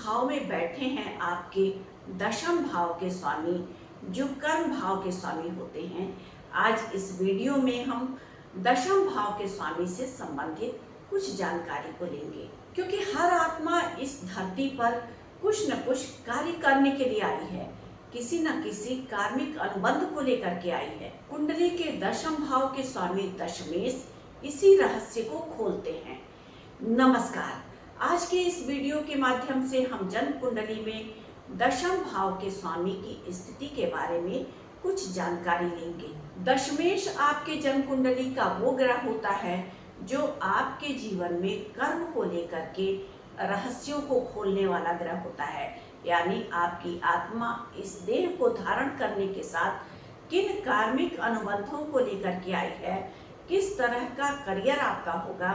भाव में बैठे हैं आपके दशम भाव के स्वामी, जो कर्म भाव के स्वामी होते हैं। आज इस वीडियो में हम दशम भाव के स्वामी से संबंधित कुछ जानकारी को लेंगे, क्योंकि हर आत्मा इस धरती पर कुछ न कुछ कार्य करने के लिए आई है, किसी न किसी कार्मिक अनुबंध को लेकर के आई है। कुंडली के दशम भाव के स्वामी दशमेश इसी रहस्य को खोलते हैं। नमस्कार, आज के इस वीडियो के माध्यम से हम जन्म कुंडली में दशम भाव के स्वामी की स्थिति के बारे में कुछ जानकारी लेंगे। दशमेश आपके जन्म कुंडली का वो ग्रह होता है जो आपके जीवन में कर्म को लेकर के रहस्यों को खोलने वाला ग्रह होता है। यानी आपकी आत्मा इस देह को धारण करने के साथ किन कार्मिक अनुबंधों को लेकर के आई है, किस तरह का करियर आपका होगा,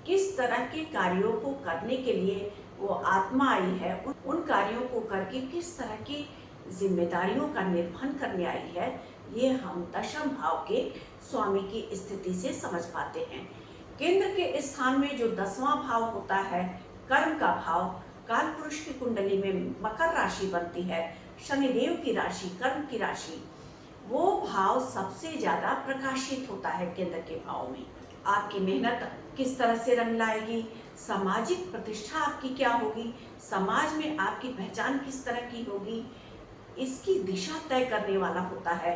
किस तरह के कार्यों को करने के लिए वो आत्मा आई है, उन कार्यों को करके किस तरह की जिम्मेदारियों का निर्वहन करने आई है, ये हम दशम भाव के स्वामी की स्थिति से समझ पाते हैं। केंद्र के स्थान में जो 10वां भाव होता है, कर्म का भाव, काल पुरुष की कुंडली में मकर राशि बनती है, शनिदेव की राशि, कर्म की राशि, वो भाव सबसे ज्यादा प्रकाशित होता है केंद्र के भाव में। आपकी मेहनत किस तरह से रंग लाएगी, सामाजिक प्रतिष्ठा आपकी क्या होगी, समाज में आपकी पहचान किस तरह की होगी, इसकी दिशा तय करने वाला होता है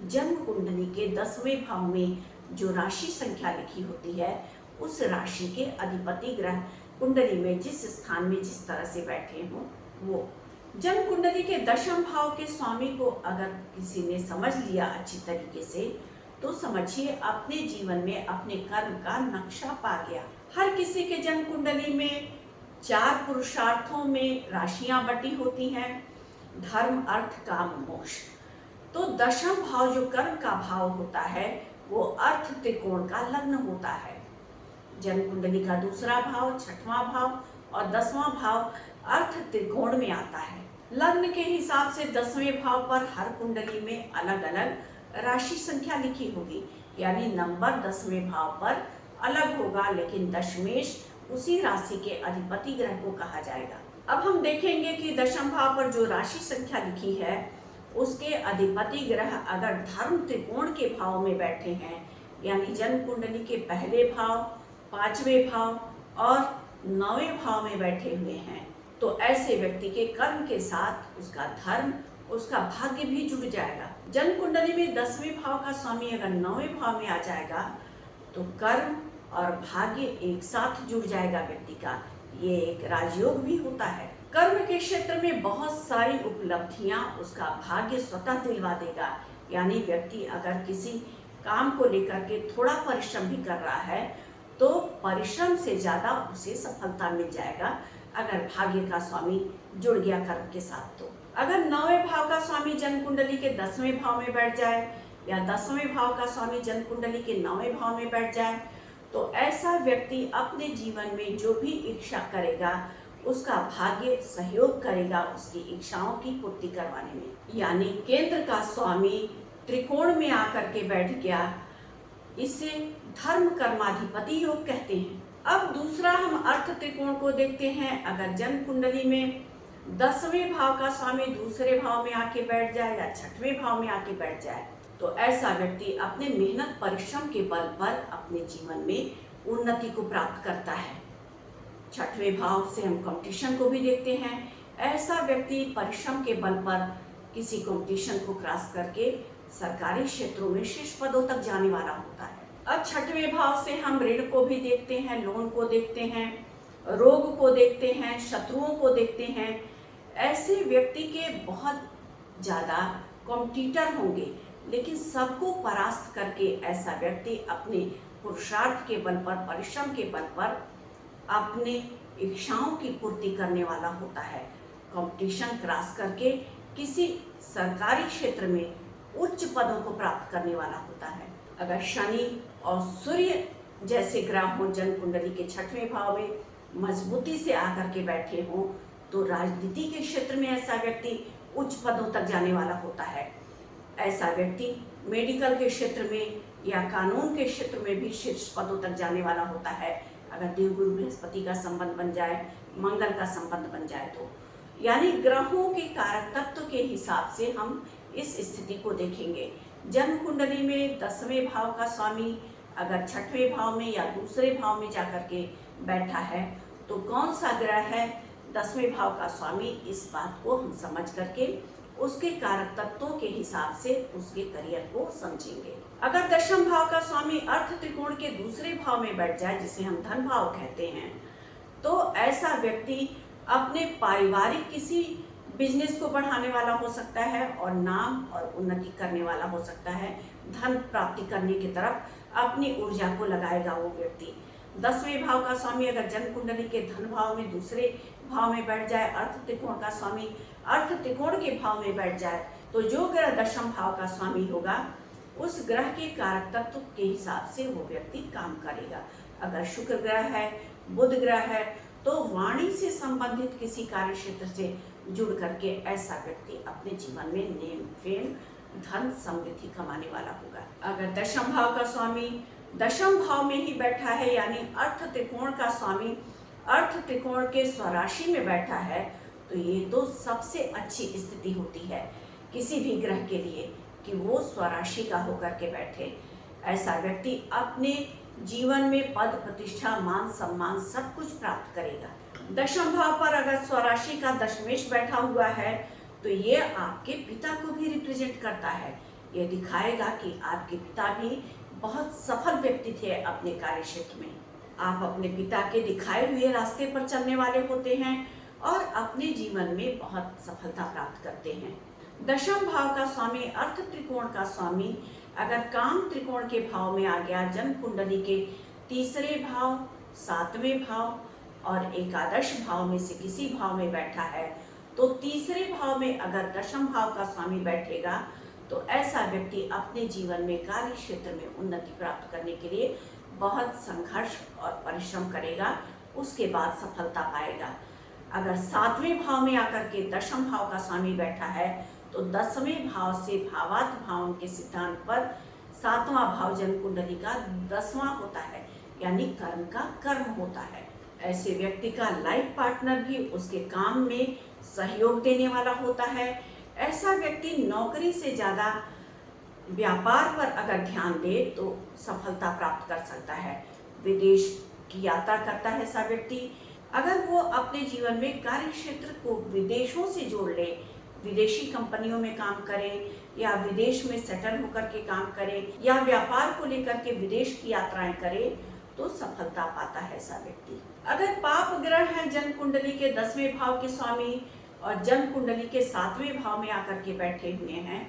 जन्म कुंडली के 10वें भाव में जो राशि संख्या लिखी होती है, उस राशि के अधिपति ग्रह कुंडली में जिस स्थान में जिस तरह से बैठे हों वो। जन्म कुंडली के दशम भाव के स्वामी को अगर किसी ने समझ लिया अच्छी तरीके से, तो समझिए अपने जीवन में अपने कर्म का नक्शा पा गया। हर किसी के जन्म कुंडली में 4 पुरुषार्थों में राशियां बटी होती हैं, धर्म, अर्थ, काम, मोक्ष। तो दशम भाव जो कर्म का भाव होता है वो अर्थ त्रिकोण का लग्न होता है। जन्म कुंडली का दूसरा भाव, 6वां भाव और 10वां भाव अर्थ त्रिकोण में आता है। लग्न के हिसाब से 10वें भाव पर हर कुंडली में अलग अलग राशि संख्या लिखी होगी, यानी नंबर 10वें भाव पर अलग होगा, लेकिन दशमेश उसी राशि के अधिपति ग्रह को कहा जाएगा। अब हम देखेंगे कि दशम भाव पर जो राशि संख्या लिखी है उसके अधिपति ग्रह अगर धर्म त्रिकोण के भाव में बैठे हैं, यानी जन्म कुंडली के पहले भाव, 5वें भाव और 9वें भाव में बैठे हुए हैं, तो ऐसे व्यक्ति के कर्म के साथ उसका धर्म, उसका भाग्य भी जुड़ जाएगा। जन्म कुंडली में 10वें भाव का स्वामी अगर 9वें भाव में आ जाएगा तो कर्म और भाग्य एक साथ जुड़ जाएगा व्यक्ति का। ये एक राजयोग भी होता है। कर्म के क्षेत्र में बहुत सारी उपलब्धियां उसका भाग्य स्वतः दिलवा देगा। यानी व्यक्ति अगर किसी काम को लेकर के थोड़ा परिश्रम भी कर रहा है तो परिश्रम से ज्यादा उसे सफलता मिल जाएगा अगर भाग्य का स्वामी जुड़ गया कर्म के साथ। तो अगर 9वें भाव का स्वामी जन्म कुंडली के 10वें भाव में बैठ जाए या 10वें भाव का स्वामी जन्म कुंडली के 9वें भाव में बैठ जाए, तो ऐसा व्यक्ति अपने जीवन में जो भी इच्छा करेगा उसका भाग्य सहयोग करेगा उसकी इच्छाओं की पूर्ति करवाने में। यानी केंद्र का स्वामी त्रिकोण में आकर के बैठ गया, इसे धर्म कर्माधिपति योग कहते हैं। अब दूसरा हम अर्थ त्रिकोण को देखते हैं। अगर जन्म कुंडली में 10वें भाव का स्वामी दूसरे भाव में आके बैठ जाए या 6वें भाव में आके बैठ जाए, तो ऐसा व्यक्ति अपने मेहनत परिश्रम के बल पर अपने जीवन में उन्नति को प्राप्त करता है। 6वें भाव से हम कंपटीशन को भी देखते हैं। ऐसा व्यक्ति परिश्रम के बल पर किसी कंपटीशन को क्रॉस करके सरकारी क्षेत्रों में शीर्ष पदों तक जाने वाला होता है। अब 6वें भाव से हम ऋण को भी देखते हैं, लोन को देखते हैं, रोग को देखते हैं, शत्रुओं को देखते हैं। ऐसे व्यक्ति के बहुत ज़्यादा कॉम्पिटिटर होंगे, लेकिन सबको परास्त करके ऐसा व्यक्ति अपने पुरुषार्थ के बल पर, परिश्रम के बल पर अपने इच्छाओं की पूर्ति करने वाला होता है। कंपटीशन क्रॉस करके किसी सरकारी क्षेत्र में उच्च पदों को प्राप्त करने वाला होता है। अगर शनि और सूर्य जैसे ग्रह हो जन्म कुंडली के 6वें भाव में मजबूती से आकर के बैठे हों, तो राजनीति के क्षेत्र में ऐसा व्यक्ति उच्च पदों तक जाने वाला होता है। ऐसा व्यक्ति मेडिकल के क्षेत्र में या कानून के क्षेत्र में भी शीर्ष पदों तक जाने वाला होता है, अगर देवगुरु बृहस्पति का संबंध बन जाए, मंगल का संबंध बन जाए तो। यानी ग्रहों के कारक तत्व के हिसाब से हम इस स्थिति को देखेंगे। जन्म कुंडली में 10वें भाव का स्वामी अगर 6वें भाव में या दूसरे भाव में जाकर के बैठा है तो कौन सा ग्रह है 10वें भाव का स्वामी, इस बात को हम समझ करके उसके कारक तत्वों के हिसाब से उसके करियर को समझेंगे। अगर 10वें भाव का स्वामी अर्थ त्रिकोण के दूसरे भाव में बैठ जाए, जिसे हम धन भाव कहते हैं, तो ऐसा व्यक्ति अपने पारिवारिक किसी बिजनेस को बढ़ाने वाला हो सकता है और नाम और उन्नति करने वाला हो सकता है। धन प्राप्ति करने की तरफ अपनी ऊर्जा को लगाएगा वो व्यक्ति। 10वें भाव का स्वामी अगर जन्म कुंडली के धन भाव में दूसरे भाव में बैठ जाए, अर्थ त्रिकोण का स्वामी अर्थ त्रिकोण के भाव में बैठ जाए, तो जो ग्रह 10वें भाव का स्वामी होगा उस ग्रह के कारक तत्व के हिसाब से वो व्यक्ति काम करेगा। अगर शुक्र ग्रह है, बुध ग्रह है, तो वाणी से संबंधित किसी कार्य क्षेत्र से जुड़ करके ऐसा व्यक्ति अपने जीवन में नेम फेम धन समृद्धि कमाने वाला होगा। अगर 10वें भाव का स्वामी 10वें भाव में ही बैठा है, यानी अर्थ त्रिकोण का स्वामी अर्थ त्रिकोण के स्वराशि में बैठा है, तो ये तो सबसे अच्छी स्थिति होती है किसी भी ग्रह के लिए कि वो स्वराशि का होकर के बैठे। ऐसा व्यक्ति अपने जीवन में पद प्रतिष्ठा मान सम्मान सब कुछ प्राप्त करेगा। 10वें भाव पर अगर स्वराशि का दशमेश बैठा हुआ है तो ये आपके पिता को भी रिप्रेजेंट करता है। ये दिखाएगा कि आपके पिता भी बहुत सफल व्यक्ति थे अपने कार्य क्षेत्र में। आप अपने पिता के दिखाए हुए रास्ते पर चलने वाले होते हैं और अपने जीवन में बहुत सफलता प्राप्त करते हैं। 10वें भाव का स्वामी अर्थ त्रिकोण का स्वामी अगर काम त्रिकोण के भाव में आ गया, जन्म कुंडली के तीसरे भाव, 7वें भाव और एकादश भाव में से किसी भाव में बैठा है, तो तीसरे भाव में अगर 10वें भाव का स्वामी बैठेगा तो ऐसा व्यक्ति अपने जीवन में कार्य क्षेत्र में उन्नति प्राप्त करने के लिए बहुत संघर्ष और परिश्रम करेगा, उसके बाद सफलता पाएगा। अगर 7वें भाव में आकर के 10वें भाव का स्वामी बैठा है तो 10वें भाव से भावार्थ भाव के सिद्धांत पर 7वां भाव जन्म कुंडली का 10वां होता है, यानी कर्म का कर्म होता है। ऐसे व्यक्ति का लाइफ पार्टनर भी उसके काम में सहयोग देने वाला होता है। ऐसा व्यक्ति नौकरी से ज़्यादा व्यापार पर अगर ध्यान दे तो सफलता प्राप्त कर सकता है। विदेश की यात्रा करता है ऐसा व्यक्ति, अगर वो अपने जीवन में कार्य क्षेत्र को विदेशों से जोड़ ले, विदेशी कंपनियों में काम करे या विदेश में सेटल होकर के काम करे या व्यापार को लेकर के विदेश की यात्राएं करे, तो सफलता पाता है ऐसा व्यक्ति। अगर पाप ग्रह है जन्म कुंडली के 10वें भाव के स्वामी और जन्म कुंडली के 7वें भाव में आकर के बैठे हुए हैं,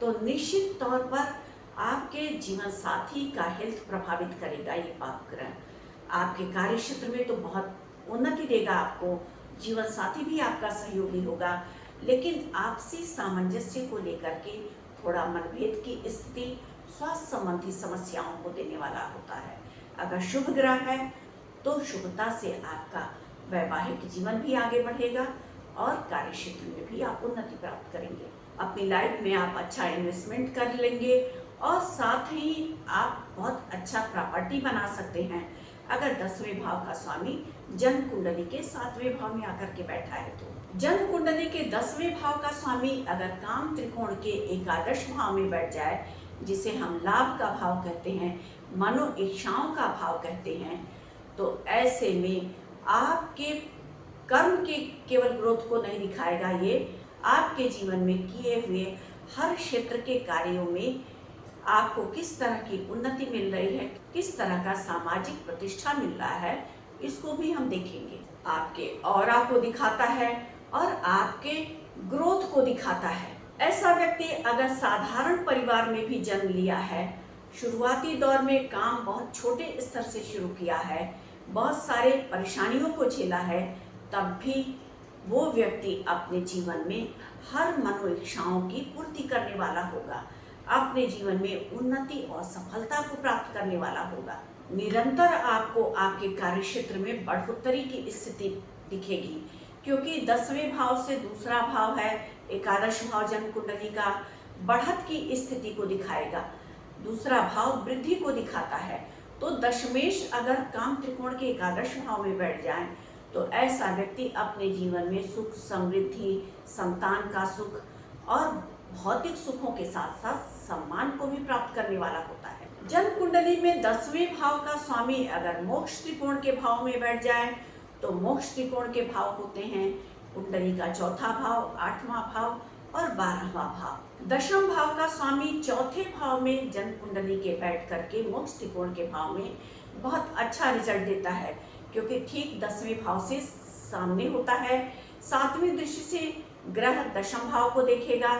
तो निश्चित तौर पर आपके जीवन साथी का हेल्थ प्रभावित करेगा। ये पाप ग्रह आपके कार्य क्षेत्र में तो बहुत उन्नति देगा आपको, जीवन साथी भी आपका सहयोगी होगा, लेकिन आपसी सामंजस्य को लेकर के थोड़ा मनभेद की स्थिति, स्वास्थ्य संबंधी समस्याओं को देने वाला होता है। अगर शुभ ग्रह है तो शुभता से आपका वैवाहिक जीवन भी आगे बढ़ेगा और कार्य क्षेत्र में भी आप उन्नति प्राप्त करेंगे। अपनी लाइफ में आप अच्छा इन्वेस्टमेंट कर लेंगे और साथ ही आप बहुत अच्छा प्रॉपर्टी बना सकते हैं। अगर 10वें भाव का स्वामी जन्म कुंडली के 7वें भाव में आकर के बैठा है, तो जन्म कुंडली के 10वें भाव का स्वामी अगर काम त्रिकोण के एकादश भाव में बैठ जाए, जिसे हम लाभ का भाव कहते हैं, मनो इच्छाओं का भाव कहते हैं, तो ऐसे में आपके कर्म के केवल ग्रोथ को नहीं दिखाएगा, ये आपके जीवन में किए हुए हर क्षेत्र के कार्यों में आपको किस तरह की उन्नति मिल रही है, किस तरह का सामाजिक प्रतिष्ठा मिल रहा है, इसको भी हम देखेंगे। आपके ऑरा को दिखाता है और आपके ग्रोथ को दिखाता है। ऐसा व्यक्ति अगर साधारण परिवार में भी जन्म लिया है, शुरुआती दौर में काम बहुत छोटे स्तर से शुरू किया है, बहुत सारे परेशानियों को झेला है, तब भी वो व्यक्ति अपने जीवन में हर मनोइच्छाओं की पूर्ति करने वाला होगा, अपने जीवन में उन्नति और सफलता को प्राप्त करने वाला होगा। निरंतर आपको आपके कार्य क्षेत्र में बढ़ोतरी की स्थिति दिखेगी, क्योंकि 10वें भाव से दूसरा भाव है एकादश भाव जन्म कुंडली का, बढ़त की स्थिति को दिखाएगा। दूसरा भाव वृद्धि को दिखाता है, तो दशमेश अगर काम त्रिकोण के एकादश भाव में बैठ जाए तो ऐसा व्यक्ति अपने जीवन में सुख, समृद्धि, संतान का सुख और भौतिक सुखों के साथ साथ सम्मान को भी प्राप्त करने वाला होता है। जन्म कुंडली में 10वें भाव का स्वामी अगर मोक्ष त्रिकोण के भाव में बैठ जाए तो मोक्ष त्रिकोण के भाव होते हैं कुंडली का चौथा भाव, 8वां भाव और 12वां भाव। 10वें भाव का स्वामी चौथे भाव में जन्म कुंडली के बैठ करके मोक्ष त्रिकोण के भाव में बहुत अच्छा रिजल्ट देता है, क्योंकि ठीक 10वें भाव से सामने होता है। 7वीं दृष्टि से ग्रह 10वें भाव को देखेगा।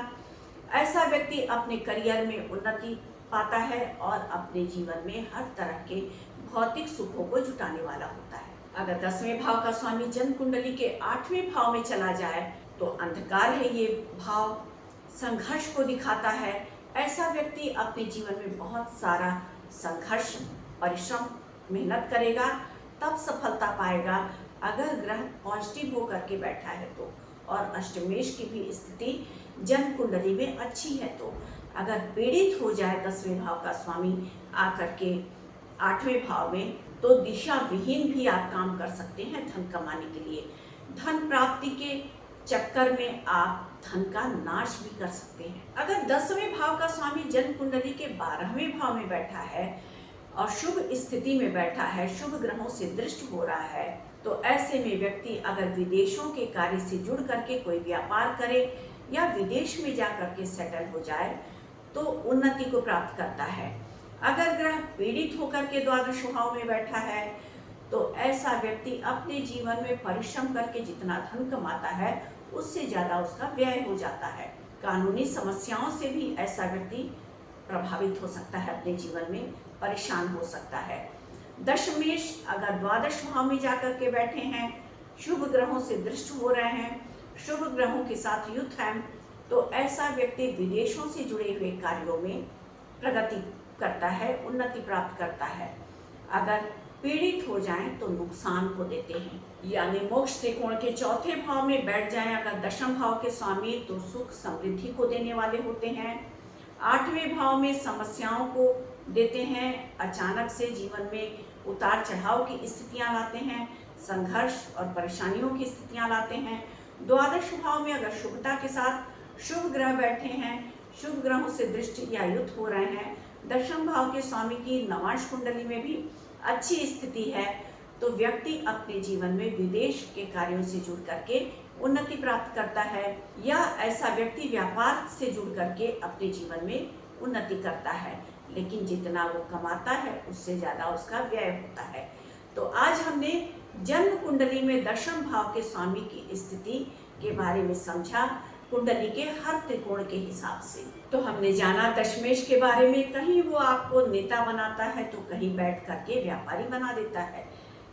ऐसा व्यक्ति अपने करियर में उन्नति पाता है और अपने जीवन में हर तरह के भौतिक सुखों को जुटाने वाला होता है। अगर 10वें भाव का स्वामी जन्म कुंडली के 8वें भाव में चला जाए तो अंधकार है, ये भाव संघर्ष को दिखाता है। ऐसा व्यक्ति अपने जीवन में बहुत सारा संघर्ष, परिश्रम, मेहनत करेगा तब सफलता पाएगा अगर ग्रह पॉजिटिव होकर के बैठा है तो, और अष्टमेश की भी स्थिति जन्म कुंडली में अच्छी है तो। अगर पीड़ित हो जाए 10वें भाव का स्वामी आकर के 8वें भाव में तो दिशा विहीन भी आप काम कर सकते हैं धन कमाने के लिए। धन प्राप्ति के चक्कर में आप धन का नाश भी कर सकते हैं। अगर 10वें भाव का स्वामी जन्म कुंडली के 12वें भाव में बैठा है और शुभ स्थिति में बैठा है, शुभ ग्रहों से दृष्ट हो रहा है, तो ऐसे में व्यक्ति अगर विदेशों के कार्य से जुड़ करके कोई व्यापार करे या विदेश में जा करके सेटल हो जाए तो उन्नति को प्राप्त करता है। अगर ग्रह पीड़ित होकर के द्वादश भाव में बैठा है तो ऐसा व्यक्ति अपने जीवन में परिश्रम करके जितना धन कमाता है उससे ज्यादा उसका व्यय हो जाता है। कानूनी समस्याओं से भी ऐसा व्यक्ति प्रभावित हो सकता है, अपने जीवन में परेशान हो सकता है। दशमेश अगर द्वादश भाव में जाकर के बैठे हैं, शुभ ग्रहों से दृष्ट हो रहे हैं, शुभ ग्रहों के साथ युक्त हैं, तो ऐसा व्यक्ति विदेशों से जुड़े हुए कार्यों में प्रगति करता है, उन्नति प्राप्त करता है। अगर पीड़ित हो जाएं तो नुकसान को देते हैं। यानी मोक्ष त्रिकोण के चौथे भाव में बैठ जाएं अगर 10वें भाव के स्वामी तो सुख समृद्धि को देने वाले होते हैं। 8वें भाव में समस्याओं को देते हैं, अचानक से जीवन में उतार चढ़ाव की स्थितियां लाते हैं, संघर्ष और परेशानियों की स्थितियां लाते हैं। द्वादश भाव में अगर शुभता के साथ शुभ ग्रह बैठे हैं, शुभ ग्रहों से दृष्टि या युक्त हो रहे हैं, 10वें भाव के स्वामी की नवांश कुंडली में भी अच्छी स्थिति है, तो व्यक्ति अपने जीवन में विदेश के कार्यों से जुड़ करके उन्नति प्राप्त करता है, या ऐसा व्यक्ति व्यापार से जुड़ करके अपने जीवन में उन्नति करता है, लेकिन जितना वो कमाता है उससे ज्यादा उसका व्यय होता है। तो आज हमने जन्म कुंडली में 10वें भाव के स्वामी की स्थिति के बारे में समझा, कुंडली के हर त्रिकोण के हिसाब से। तो हमने जाना दशमेश के बारे में, कहीं वो आपको नेता बनाता है तो कहीं बैठ करके व्यापारी बना देता है,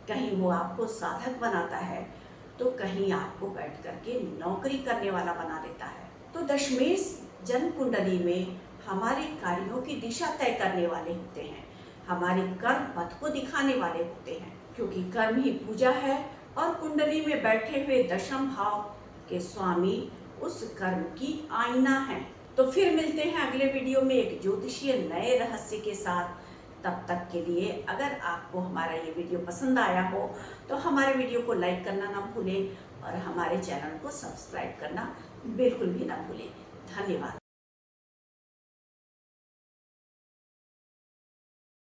कहीं वो आपको साधक बनाता है तो कहीं आपको बैठ करके नौकरी करने वाला बना देता है। तो दशमेश जन्म कुंडली में हमारे कार्यों की दिशा तय करने वाले होते हैं, हमारे कर्म पथ को दिखाने वाले होते हैं, क्योंकि कर्म ही पूजा है और कुंडली में बैठे हुए 10वें भाव के स्वामी उस कर्म की आईना है। तो फिर मिलते हैं अगले वीडियो में एक ज्योतिषीय नए रहस्य के साथ। तब तक के लिए अगर आपको हमारा ये वीडियो पसंद आया हो तो हमारे वीडियो को लाइक करना ना भूलें और हमारे चैनल को सब्सक्राइब करना बिल्कुल भी ना भूलें। धन्यवाद।